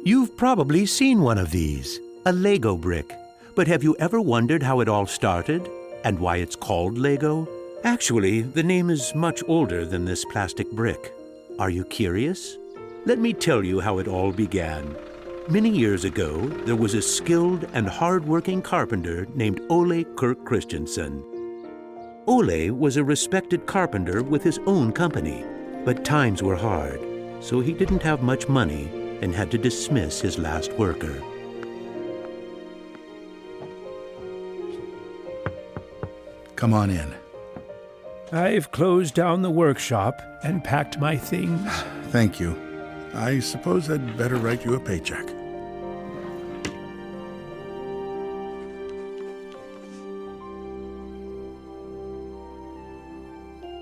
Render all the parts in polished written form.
You've probably seen one of these, a Lego brick. But have you ever wondered how it all started and why it's called Lego? Actually, the name is much older than this plastic brick. Are you curious? Let me tell you how it all began. Many years ago, there was a skilled and hard-working carpenter named Ole Kirk Christensen. Ole was a respected carpenter with his own company, but times were hard, so he didn't have much money and had to dismiss his last worker. Come on in. I've closed down the workshop and packed my things. Thank you. I suppose I'd better write you a paycheck.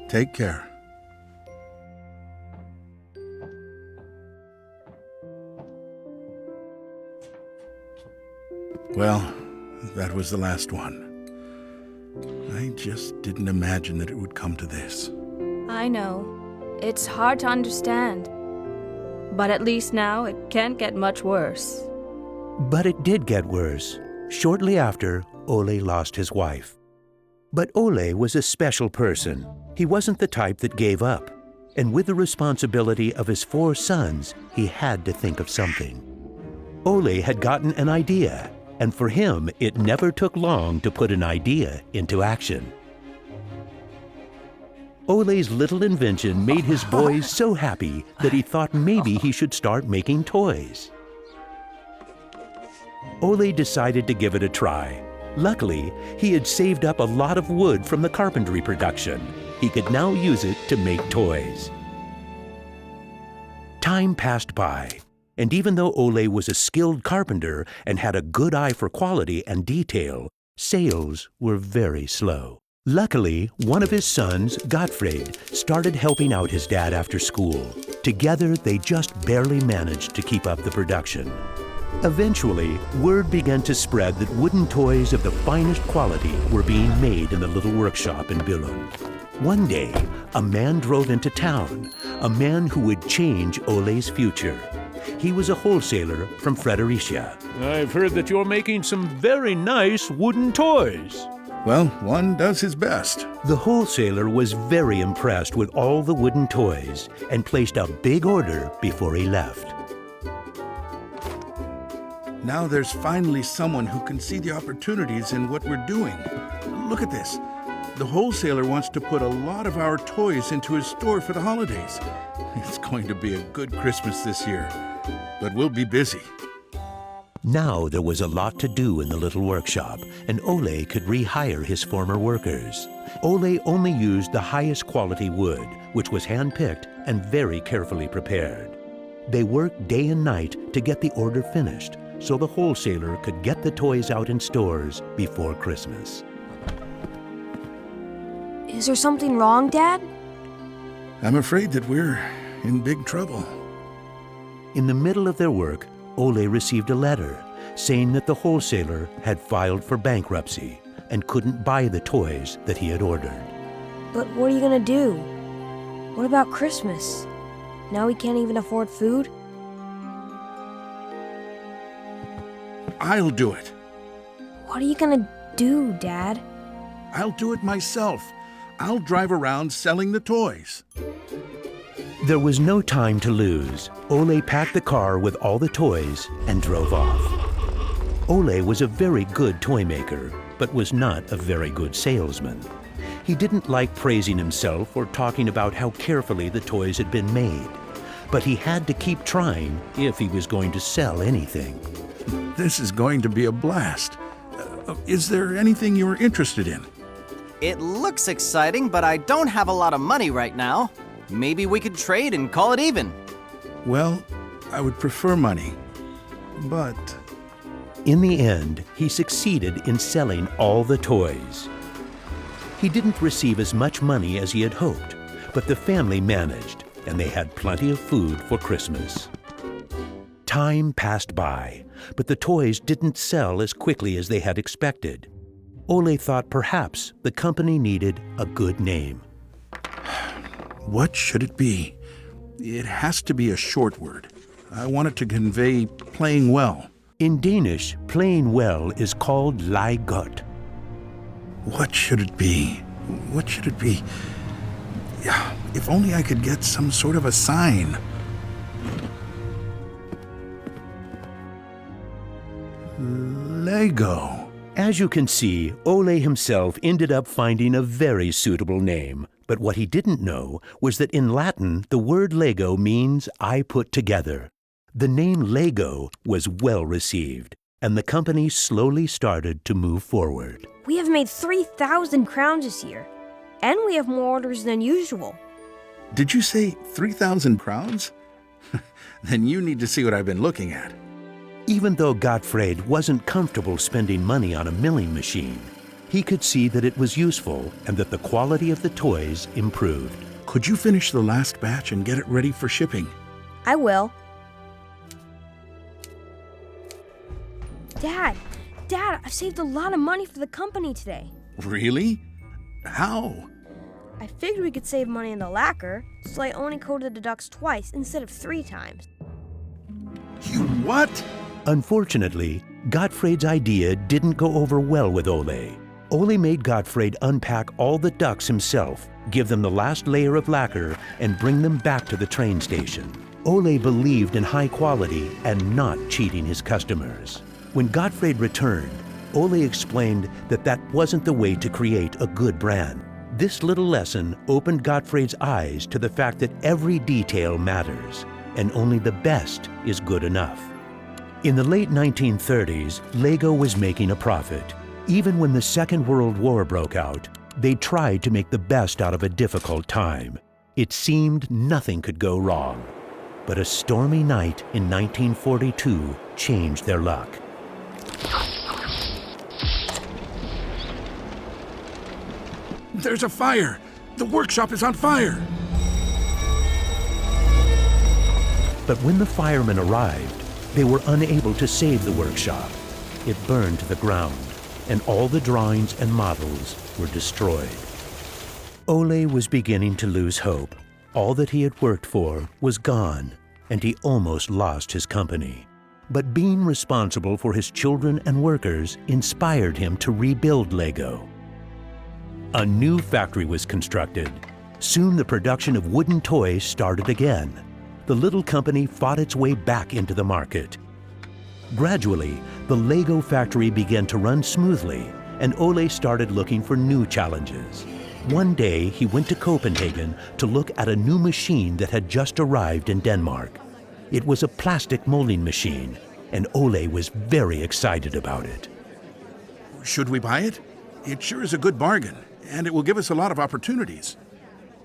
Take care. Well, that was the last one. I just didn't imagine that it would come to this. I know. It's hard to understand. But at least now it can't get much worse. But it did get worse. Shortly after, Ole lost his wife. But Ole was a special person. He wasn't the type that gave up. And with the responsibility of his 4 sons, he had to think of something. Ole had gotten an idea, and for him, it never took long to put an idea into action. Ole's little invention made his boys so happy that he thought maybe he should start making toys. Ole decided to give it a try. Luckily, he had saved up a lot of wood from the carpentry production. He could now use it to make toys. Time passed by, and even though Ole was a skilled carpenter and had a good eye for quality and detail, sales were very slow. Luckily, one of his sons, Gottfried, started helping out his dad after school. Together, they just barely managed to keep up the production. Eventually, word began to spread that wooden toys of the finest quality were being made in the little workshop in Billund. One day, a man drove into town, a man who would change Ole's future. He was a wholesaler from Fredericia. I've heard that you're making some very nice wooden toys. Well, one does his best. The wholesaler was very impressed with all the wooden toys and placed a big order before he left. Now there's finally someone who can see the opportunities in what we're doing. Look at this. The wholesaler wants to put a lot of our toys into his store for the holidays. It's going to be a good Christmas this year, but we'll be busy. Now there was a lot to do in the little workshop, and Ole could rehire his former workers. Ole only used the highest quality wood, which was hand-picked and very carefully prepared. They worked day and night to get the order finished, so the wholesaler could get the toys out in stores before Christmas. Is there something wrong, Dad? I'm afraid that we're in big trouble. In the middle of their work, Ole received a letter saying that the wholesaler had filed for bankruptcy and couldn't buy the toys that he had ordered. But what are you gonna do? What about Christmas? Now we can't even afford food? I'll do it. What are you gonna do, Dad? I'll do it myself. I'll drive around selling the toys. There was no time to lose. Ole packed the car with all the toys and drove off. Ole was a very good toy maker, but was not a very good salesman. He didn't like praising himself or talking about how carefully the toys had been made. But he had to keep trying if he was going to sell anything. This is going to be a blast. Is there anything you're interested in? It looks exciting, but I don't have a lot of money right now. Maybe we could trade and call it even. Well, I would prefer money, but... In the end, he succeeded in selling all the toys. He didn't receive as much money as he had hoped, but the family managed, and they had plenty of food for Christmas. Time passed by, but the toys didn't sell as quickly as they had expected. Ole thought perhaps the company needed a good name. What should it be? It has to be a short word. I want it to convey playing well. In Danish, playing well is called leg godt. What should it be? What should it be? Yeah, if only I could get some sort of a sign. Lego. As you can see, Ole himself ended up finding a very suitable name. But what he didn't know was that in Latin, the word Lego means I put together. The name Lego was well received, and the company slowly started to move forward. We have made 3,000 crowns this year, and we have more orders than usual. Did you say 3,000 crowns? Then you need to see what I've been looking at. Even though Gottfried wasn't comfortable spending money on a milling machine, he could see that it was useful and that the quality of the toys improved. Could you finish the last batch and get it ready for shipping? I will. Dad, I've saved a lot of money for the company today. Really? How? I figured we could save money in the lacquer, so I only coated the ducks twice instead of 3 times. You what? Unfortunately, Gottfried's idea didn't go over well with Ole. Ole made Gottfried unpack all the ducks himself, give them the last layer of lacquer, and bring them back to the train station. Ole believed in high quality and not cheating his customers. When Gottfried returned, Ole explained that that wasn't the way to create a good brand. This little lesson opened Gottfried's eyes to the fact that every detail matters, and only the best is good enough. In the late 1930s, Lego was making a profit. Even when the Second World War broke out, they tried to make the best out of a difficult time. It seemed nothing could go wrong. But a stormy night in 1942 changed their luck. There's a fire! The workshop is on fire! But when the firemen arrived, they were unable to save the workshop. It burned to the ground, and all the drawings and models were destroyed. Ole was beginning to lose hope. All that he had worked for was gone, and he almost lost his company. But being responsible for his children and workers inspired him to rebuild Lego. A new factory was constructed. Soon the production of wooden toys started again. The little company fought its way back into the market. Gradually, the Lego factory began to run smoothly, and Ole started looking for new challenges. One day, he went to Copenhagen to look at a new machine that had just arrived in Denmark. It was a plastic molding machine, and Ole was very excited about it. Should we buy it? It sure is a good bargain, and it will give us a lot of opportunities.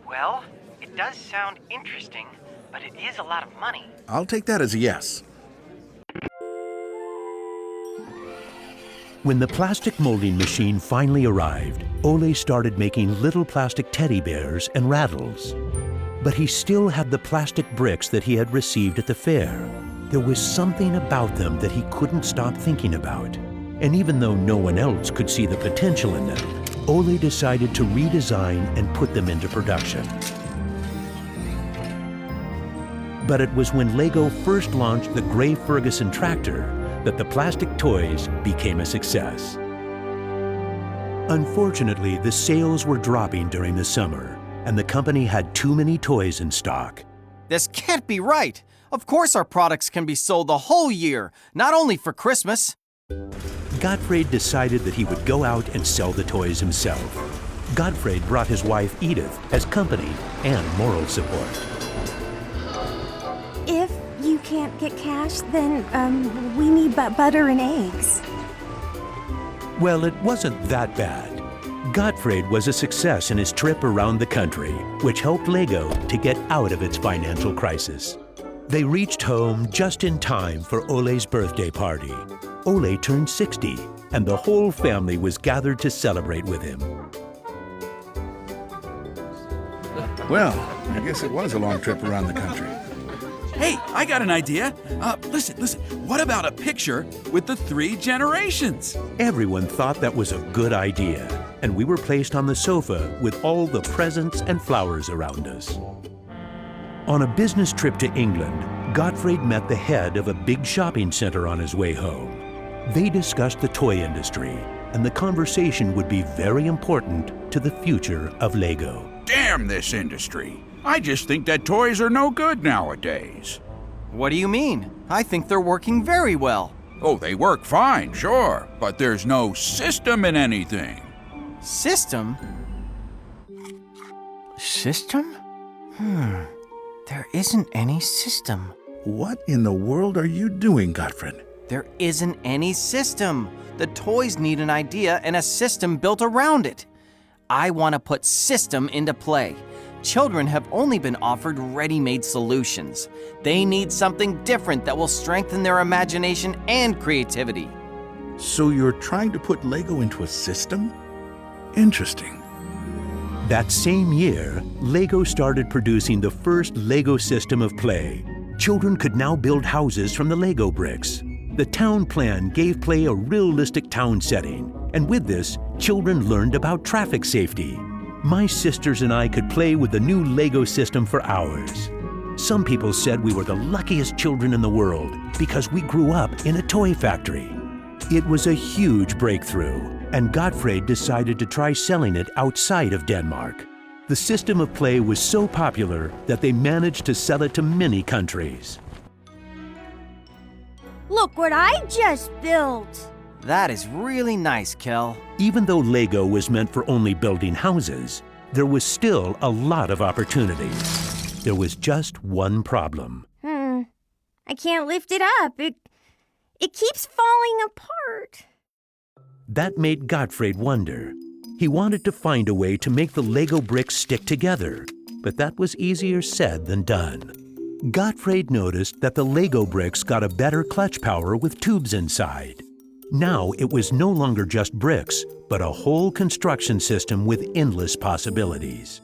Well, it does sound interesting, but it is a lot of money. I'll take that as a yes. When the plastic molding machine finally arrived, Ole started making little plastic teddy bears and rattles. But he still had the plastic bricks that he had received at the fair. There was something about them that he couldn't stop thinking about. And even though no one else could see the potential in them, Ole decided to redesign and put them into production. But it was when Lego first launched the Gray Ferguson tractor that the plastic toys became a success. Unfortunately, the sales were dropping during the summer, and the company had too many toys in stock. This can't be right. Of course our products can be sold the whole year, not only for Christmas. Gottfried decided that he would go out and sell the toys himself. Gottfried brought his wife Edith as company and moral support. If you can't get cash, then we need butter and eggs. Well, it wasn't that bad. Gottfried was a success in his trip around the country, which helped Lego to get out of its financial crisis. They reached home just in time for Ole's birthday party. Ole turned 60, and the whole family was gathered to celebrate with him. Well, I guess it was a long trip around the country. Hey, I got an idea. Listen. What about a picture with the 3 generations? Everyone thought that was a good idea, and we were placed on the sofa with all the presents and flowers around us. On a business trip to England, Gottfried met the head of a big shopping center on his way home. They discussed the toy industry, and the conversation would be very important to the future of Lego. Damn this industry. I just think that toys are no good nowadays. What do you mean? I think they're working very well. Oh, they work fine, sure, but there's no system in anything. System? System? There isn't any system. What in the world are you doing, Gottfried? There isn't any system. The toys need an idea and a system built around it. I want to put system into play. Children have only been offered ready-made solutions. They need something different that will strengthen their imagination and creativity. So you're trying to put Lego into a system? Interesting. That same year, Lego started producing the first Lego system of play. Children could now build houses from the Lego bricks. The town plan gave play a realistic town setting, and with this, children learned about traffic safety. My sisters and I could play with the new Lego system for hours. Some people said we were the luckiest children in the world because we grew up in a toy factory. It was a huge breakthrough, and Gottfried decided to try selling it outside of Denmark. The system of play was so popular that they managed to sell it to many countries. Look what I just built! That is really nice, Kel. Even though Lego was meant for only building houses, there was still a lot of opportunities. There was just one problem. I can't lift it up. It keeps falling apart. That made Gottfried wonder. He wanted to find a way to make the Lego bricks stick together, but that was easier said than done. Gottfried noticed that the Lego bricks got a better clutch power with tubes inside. Now it was no longer just bricks, but a whole construction system with endless possibilities.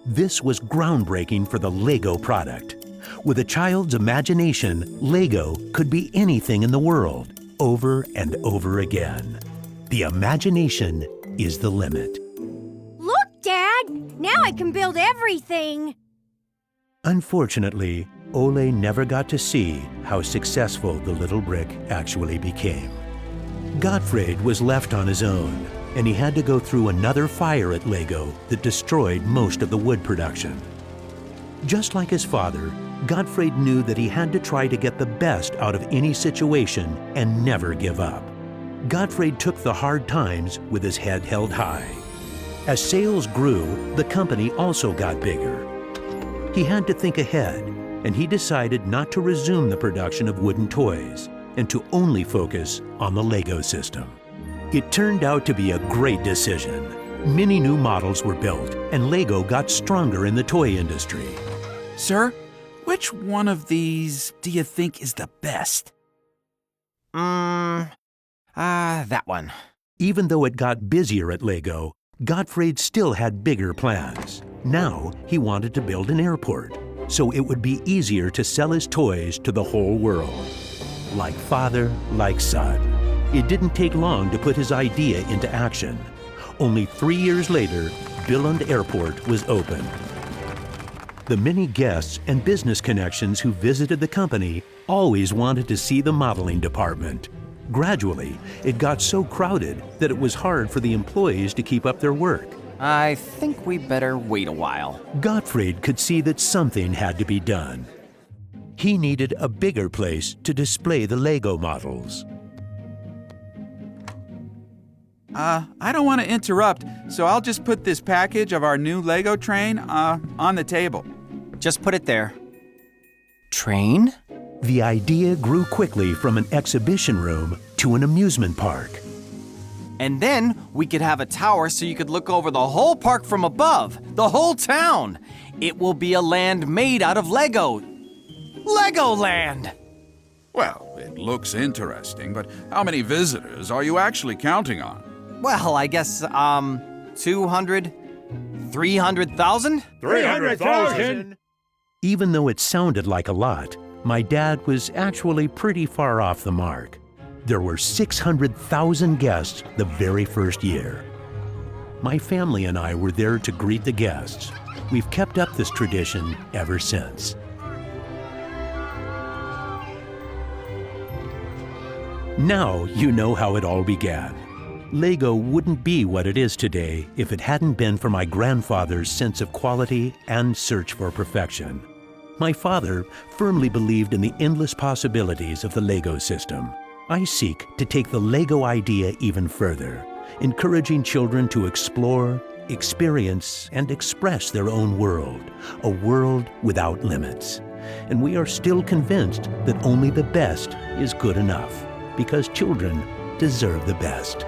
This was groundbreaking for the Lego product. With a child's imagination, Lego could be anything in the world, over and over again. The imagination is the limit. Look, Dad! Now I can build everything! Unfortunately, Ole never got to see how successful the little brick actually became. Gottfried was left on his own, and he had to go through another fire at Lego that destroyed most of the wood production. Just like his father, Gottfried knew that he had to try to get the best out of any situation and never give up. Gottfried took the hard times with his head held high. As sales grew, the company also got bigger. He had to think ahead, and he decided not to resume the production of wooden toys and to only focus on the Lego system. It turned out to be a great decision. Many new models were built, and Lego got stronger in the toy industry. Sir, which one of these do you think is the best? That one. Even though it got busier at Lego, Gottfried still had bigger plans. Now he wanted to build an airport, so it would be easier to sell his toys to the whole world. Like father, like son. It didn't take long to put his idea into action. Only 3 years later, Billund Airport was opened. The many guests and business connections who visited the company always wanted to see the modeling department. Gradually, it got so crowded that it was hard for the employees to keep up their work. I think we better wait a while. Gottfried could see that something had to be done. He needed a bigger place to display the Lego models. I don't want to interrupt, so I'll just put this package of our new Lego train on the table. Just put it there. Train? The idea grew quickly from an exhibition room to an amusement park. And then we could have a tower so you could look over the whole park from above, the whole town. It will be a land made out of Lego. Legoland! Well, it looks interesting, but how many visitors are you actually counting on? Well, I guess, 200, 300,000? 300,000! Even though it sounded like a lot, my dad was actually pretty far off the mark. There were 600,000 guests the very first year. My family and I were there to greet the guests. We've kept up this tradition ever since. Now you know how it all began. Lego wouldn't be what it is today if it hadn't been for my grandfather's sense of quality and search for perfection. My father firmly believed in the endless possibilities of the Lego system. I seek to take the Lego idea even further, encouraging children to explore, experience, and express their own world, a world without limits. And we are still convinced that only the best is good enough, because children deserve the best.